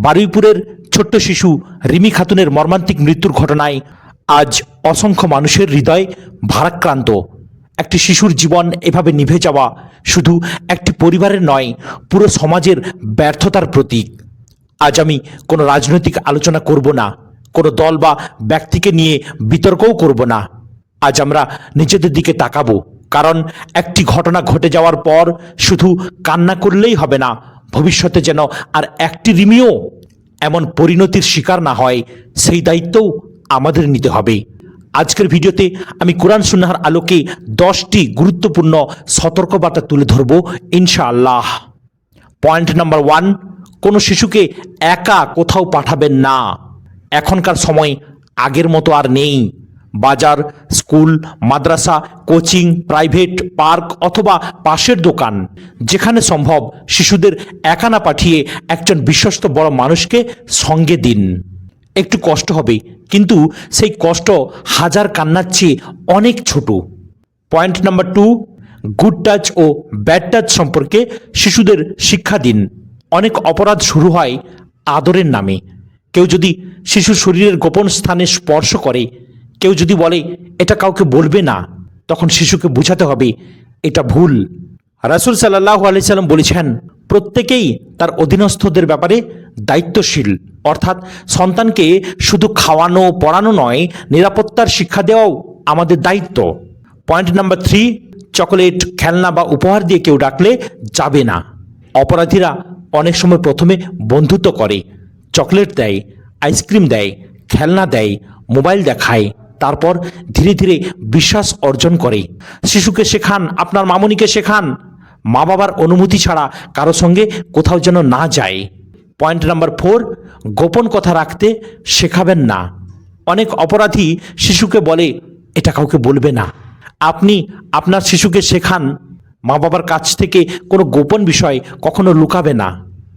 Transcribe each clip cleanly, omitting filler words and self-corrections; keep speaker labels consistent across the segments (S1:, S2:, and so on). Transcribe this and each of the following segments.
S1: বারুইপুরের ছোট্ট শিশু রিমি খাতুনের মর্মান্তিক মৃত্যুর ঘটনায় আজ অসংখ্য মানুষের হৃদয় ভারাক্রান্ত। একটি শিশুর জীবন এভাবে নিভে যাওয়া শুধু একটি পরিবারের নয়, পুরো সমাজের ব্যর্থতার প্রতীক। আজ আমি কোনো রাজনৈতিক আলোচনা করব না, কোনো দল বা ব্যক্তিকে নিয়ে বিতর্কও করব না। আজ আমরা নিজেদের দিকে তাকাবো, কারণ একটি ঘটনা ঘটে যাওয়ার পর শুধু কান্না করলেই হবে না। ভবিষ্যতে যেন আর একটি রিমিও এমন পরিণতির শিকার না হয়, সেই দায়িত্বও আমাদের নিতে হবে। আজকের ভিডিওতে আমি কোরআন সুন্নাহর আলোকে 10টি গুরুত্বপূর্ণ সতর্কবার্তা তুলে ধরব ইনশাআল্লাহ। পয়েন্ট নাম্বার 1, কোনো শিশুকে একা কোথাও পাঠাবেন না। এখনকার সময় আগের মতো আর নেই। বাজার, স্কুল, মাদ্রাসা, কোচিং, প্রাইভেট, পার্ক অথবা পাশের দোকান, যেখানে সম্ভব শিশুদের একা না পাঠিয়ে একজন বিশ্বস্ত বড় মানুষকে সঙ্গে দিন। একটু কষ্ট হবে, কিন্তু সেই কষ্ট হাজার কান্নার চেয়ে অনেক ছোট। পয়েন্ট নাম্বার 2, গুড টাচ ও ব্যাড টাচ সম্পর্কে শিশুদের শিক্ষা দিন। অনেক অপরাধ শুরু হয় আদরের নামে। কেউ যদি শিশুর শরীরের গোপন স্থানে স্পর্শ করে, কেউ যদি বলে এটা কাউকে বলবে না, তখন শিশুকে বোঝাতে হবে এটা ভুল। রাসূল সাল্লাল্লাহু আলাইহি সাল্লাম বলেছেন, প্রত্যেকেই তার অধীনস্থদের ব্যাপারে দায়িত্বশীল। অর্থাৎ সন্তানকে শুধু খাওয়ানো পড়ানো নয়, নিরাপত্তার শিক্ষা দেওয়াও আমাদের দায়িত্ব। পয়েন্ট নাম্বার 3, চকোলেট, খেলনা বা উপহার দিয়ে কেউ ডাকলে যাবে না। অপরাধীরা অনেক সময় প্রথমে বন্ধুত্ব করে, চকলেট দেয়, আইসক্রিম দেয়, খেলনা দেয়, মোবাইল দেখায়, তারপর ধীরে ধীরে বিশ্বাস অর্জন করে। শিশুকে শেখান, আপনার মামুনিকে শেখান, মা বাবার অনুমতি ছাড়া কারো সঙ্গে কোথাও যেন না যায়। পয়েন্ট নাম্বার 4, গোপন কথা রাখতে শেখাবেন না। অনেক অপরাধী শিশুকে বলে এটা কাউকে বলবে না। আপনি আপনার শিশুকে শেখান, মা বাবার কাছ থেকে কোনো গোপন বিষয় কখনো লুকাবে না।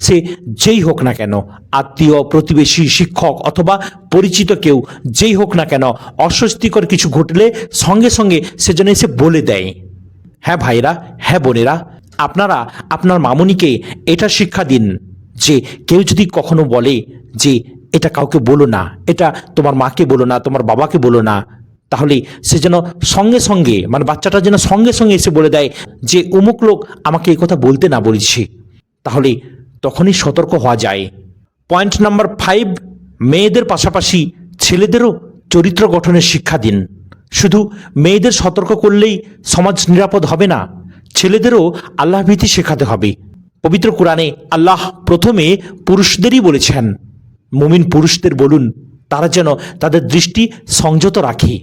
S1: সে যেই হোক না কেন, আত্মীয়, প্রতিবেশী, শিক্ষক অথবা পরিচিত কেউ যেই হোক না কেন, অস্বস্তিকর কিছু ঘটলে সঙ্গে সঙ্গে সে যেন এসে বলে দেয়। হ্যাঁ ভাইরা, হ্যাঁ বোনেরা, আপনারা আপনার মামুনিকে এটা শিক্ষা দিন যে কেউ যদি কখনো বলে যে এটা কাউকে বলো না, এটা তোমার মাকে বলো না, তোমার বাবাকে বলো না, তাহলে সে যেন সঙ্গে সঙ্গে, মানে বাচ্চাটা যেন সঙ্গে সঙ্গে এসে বলে দেয় যে অমুক লোক আমাকে এই কথা বলতে না বলেছে। তাহলে তখনই সতর্ক হওয়া যায়। পয়েন্ট নাম্বার 5, মেয়েদের পাশাপাশি ছেলেদেরও চরিত্র গঠনের শিক্ষা দিন। শুধু মেয়েদের সতর্ক করলেই সমাজ নিরাপদ হবে না, ছেলেদেরও আল্লাহ ভীতি শেখাতে হবে। পবিত্র কোরআনে আল্লাহ প্রথমে পুরুষদেরই বলেছেন, মুমিন পুরুষদের বলুন তারা যেন তাদের দৃষ্টি সংযত রাখে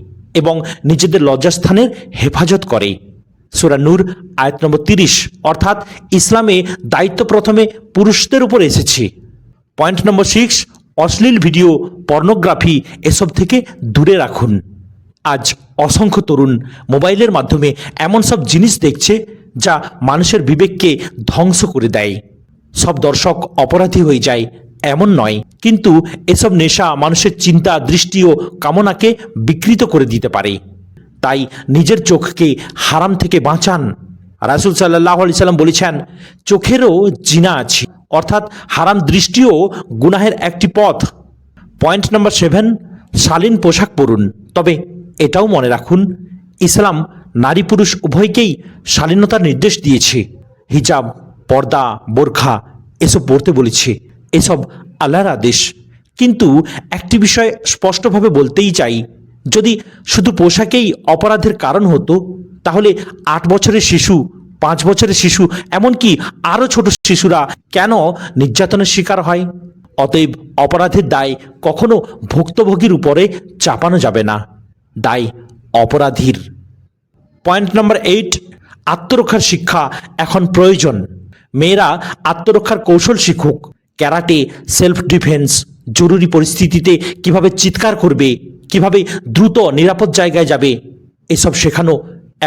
S1: এবং নিজেদের লজ্জাস্থানের হেফাজত করে। সূরা নূর আয়াত নম্বর 30। অর্থাৎ ইসলামে দায়িত্ব প্রথমে পুরুষদের উপর এসেছে। পয়েন্ট নম্বর 6, অশ্লীল ভিডিও, পর্নোগ্রাফি এসব থেকে দূরে রাখুন। আজ অসংখ্য তরুণ মোবাইলের মাধ্যমে এমন সব জিনিস দেখছে যা মানুষের বিবেককে ধ্বংস করে দেয়। সব দর্শক অপরাধী হয়ে যায় এমন নয়, কিন্তু এসব নেশা মানুষের চিন্তা, দৃষ্টি ও কামনাকে বিকৃত করে দিতে পারে। তাই নিজের চোখকে হারাম থেকে বাঁচান। রাসূল সাল্লাল্লাহু আলাইহি সাল্লাম বলেছেন, চোখেরও জিনা আছে, অর্থাৎ হারাম দৃষ্টিও গুনাহের একটি পথ। পয়েন্ট নাম্বার 7, শালীন পোশাক পরুন। তবে এটাও মনে রাখুন, ইসলাম নারী পুরুষ উভয়কেই শালীনতার নির্দেশ দিয়েছে। হিজাব, পর্দা, বোরখা এসব পরতে বলেছে, এসব আল্লাহর আদেশ। কিন্তু একটি বিষয় স্পষ্টভাবে বলতেই চাই, যদি শুধু পোশাকেই অপরাধের কারণ হতো, তাহলে 8 বছরের শিশু, 5 বছরের শিশু, এমনকি আরও ছোট শিশুরা কেন নির্যাতনের শিকার হয়? অতএব অপরাধের দায় কখনো ভুক্তভোগীর উপরে চাপানো যাবে না, দায় অপরাধীর। পয়েন্ট নাম্বার 8, আত্মরক্ষার শিক্ষা এখন প্রয়োজন। মেয়েরা আত্মরক্ষার কৌশল শিখুক। ক্যারাটে, সেলফ ডিফেন্স, জরুরি পরিস্থিতিতে কিভাবে চিৎকার করবে, কিভাবে দ্রুত নিরাপদ জায়গায় যাবে, এসব শেখানো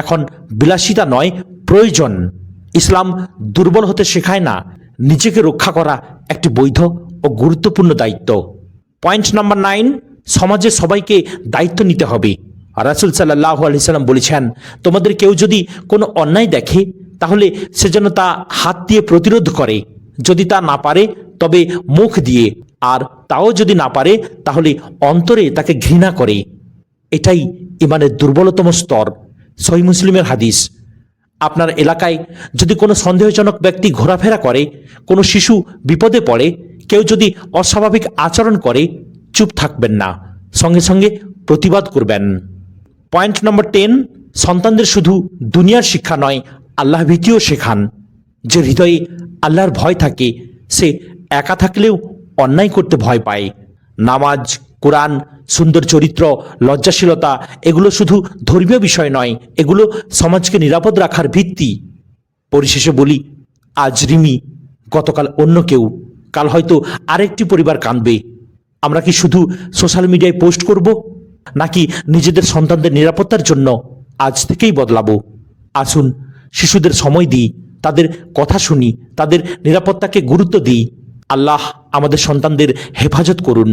S1: এখন বিলাসিতা নয়, প্রয়োজন। ইসলাম দুর্বল হতে শেখায় না, নিজেকে রক্ষা করা একটি বৈধ ও গুরুত্বপূর্ণ দায়িত্ব। পয়েন্ট নাম্বার 9, সমাজে সবাইকে দায়িত্ব নিতে হবে। রাসূল সাল্লাল্লাহু আলাইহি সাল্লাম বলেছেন, তোমাদের কেউ যদি কোনো অন্যায় দেখে, তাহলে সে যেন তা হাত দিয়ে প্রতিরোধ করে। যদি তা না পারে, তবে মুখ দিয়ে, আর তাও যদি না পারে তাহলে অন্তরে তাকে ঘৃণা করে। এটাই ইমানের দুর্বলতম স্তর। সহিহ মুসলিমের হাদিস। আপনার এলাকায় যদি কোনো সন্দেহজনক ব্যক্তি ঘোরাফেরা করে, কোনো শিশু বিপদে পড়ে, কেউ যদি অস্বাভাবিক আচরণ করে, চুপ থাকবেন না, সঙ্গে সঙ্গে প্রতিবাদ করবেন। পয়েন্ট নম্বর 10, সন্তানদের শুধু দুনিয়ার শিক্ষা নয়, আল্লাহ ভীতিও শেখান। যে হৃদয়ে আল্লাহর ভয় থাকে সে একা থাকলেও অন্যায় করতে ভয় পায়। নামাজ, কোরআন, সুন্দর চরিত্র, লজ্জাশীলতা এগুলো শুধু ধর্মীয় বিষয় নয়, এগুলো সমাজকে নিরাপদ রাখার ভিত্তি। পরিশেষে বলি, আজ রিমি, গতকাল অন্য কেউ, কাল হয়তো আরেকটি পরিবার কাঁদবে। আমরা কি শুধু সোশ্যাল মিডিয়ায় পোস্ট করব, নাকি নিজেদের সন্তানদের নিরাপত্তার জন্য আজ থেকেই বদলাবো? আসুন শিশুদের সময় দিই, তাদের কথা শুনি, তাদের নিরাপত্তাকে গুরুত্ব দিই। আল্লাহ আমাদের সন্তানদের হেফাজত করুন।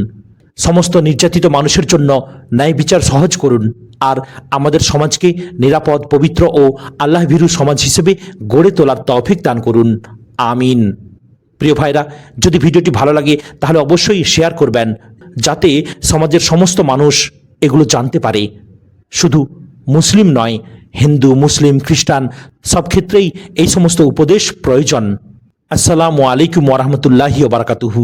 S1: সমস্ত নির্যাতিত মানুষের জন্য ন্যায় বিচার সহজ করুন, আর আমাদের সমাজকে নিরাপদ, পবিত্র ও আল্লাহভীরু সমাজ হিসেবে গড়ে তোলার তৌফিক দান করুন। আমিন। প্রিয় ভাইরা, যদি ভিডিওটি ভালো লাগে তাহলে অবশ্যই শেয়ার করবেন, যাতে সমাজের সমস্ত মানুষ এগুলো জানতে পারে। শুধু মুসলিম নয়, হিন্দু, মুসলিম, খ্রিস্টান সব ক্ষেত্রেই এই সমস্ত উপদেশ প্রয়োজন। আসসালামু আলাইকুম ওয়া রাহমাতুল্লাহি ওয়া বারাকাতুহু।